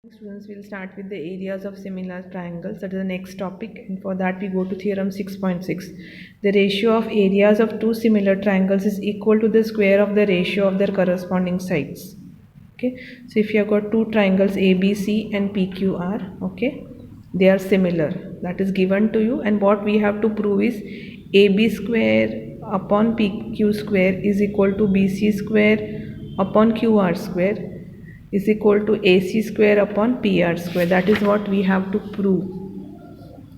Students, will start with the areas of similar triangles. That is the next topic, and for that we go to theorem 6.6. The ratio of areas of two similar triangles is equal to the square of the ratio of their corresponding sides. Okay, so if you have got two triangles ABC and PQR, okay, they are similar. That is given to you, and what we have to prove is AB square upon PQ square is equal to BC square upon QR square is equal to AC square upon PR square. That is what we have to prove.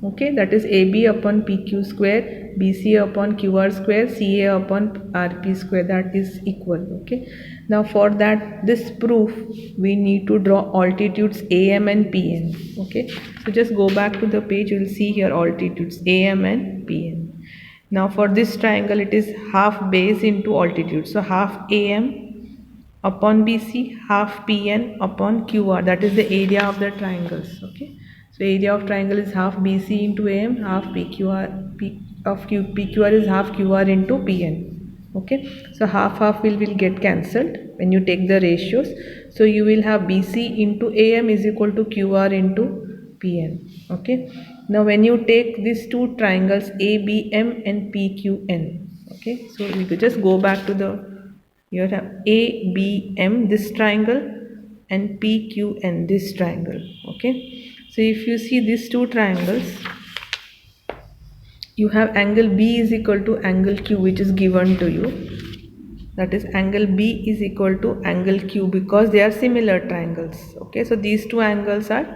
Okay, that is AB upon PQ square, BC upon QR square, CA upon RP square, that is equal. Okay, now for that, this proof, we need to draw altitudes AM and PM. Okay, so just go back to the page, you will see here altitudes AM and PM. Now for this triangle, it is half base into altitude, so half AM upon BC, half PN upon QR, that is the area of the triangles. Okay, so area of triangle is half BC into AM, half PQR is half QR into PN. Okay, so half will get cancelled when you take the ratios, so you will have BC into AM is equal to QR into PN. Okay, now when you take these two triangles ABM and PQN, okay, so we could just go back to the, you have ABM this triangle and PQN this triangle. Okay, so if you see these two triangles, you have angle B is equal to angle Q, which is given to you. That is angle B is equal to angle Q because they are similar triangles. Okay, so these two angles are,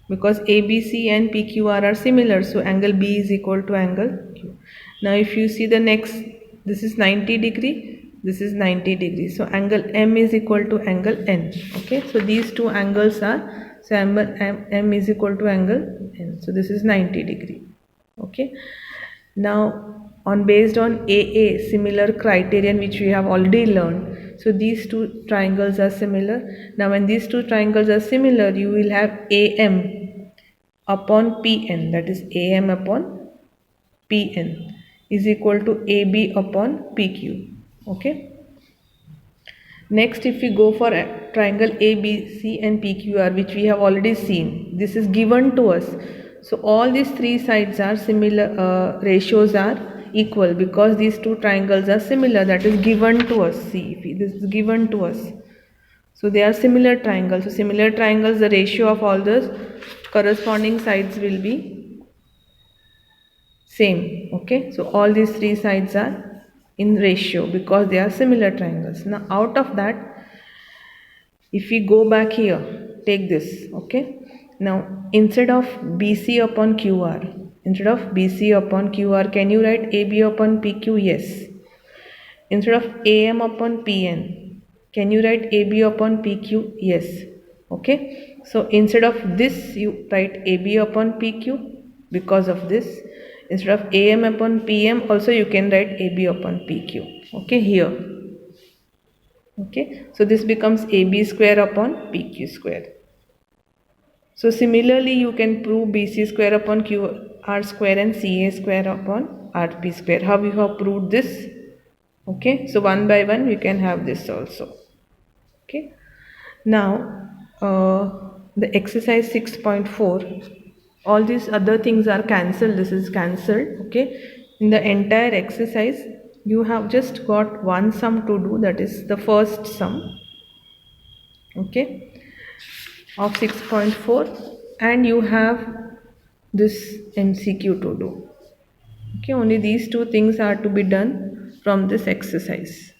because ABC and PQR are similar, so angle B is equal to angle Q. Now if you see the next, this is 90 degree, this is 90 degrees, so angle M is equal to angle N. Okay, so these two angles are, so M is equal to angle N, so this is 90 degree. Okay, now based on AA similar criterion which we have already learned, so these two triangles are similar. Now when these two triangles are similar, you will have AM upon PN, that is AM upon PN is equal to AB upon PQ. Okay, next if we go for a triangle ABC and PQR, which we have already seen, this is given to us, so all these three sides are similar, ratios are equal because these two triangles are similar, that is given to us. See, if this is given to us, so they are similar triangles. So similar triangles, the ratio of all the corresponding sides will be same. Okay, so all these three sides are in ratio because they are similar triangles. Now out of that, if we go back here, take this. Okay, now instead of BC upon QR, can you write AB upon PQ? Yes. Instead of AM upon PN, can you write AB upon PQ? Yes. Okay, so instead of this, you write AB upon PQ because of this. Instead of AM upon PM, also you can write AB upon PQ. Okay, here. Okay, so this becomes AB square upon PQ square. So similarly, you can prove BC square upon QR square and CA square upon RP square. How you have proved this? Okay, so one by one we can have this also. Okay, now the exercise 6.4, all these other things are cancelled, this is cancelled. Okay, in the entire exercise you have just got one sum to do, that is the first sum, okay, of 6.4, and you have this MCQ to do. Okay, only these two things are to be done from this exercise.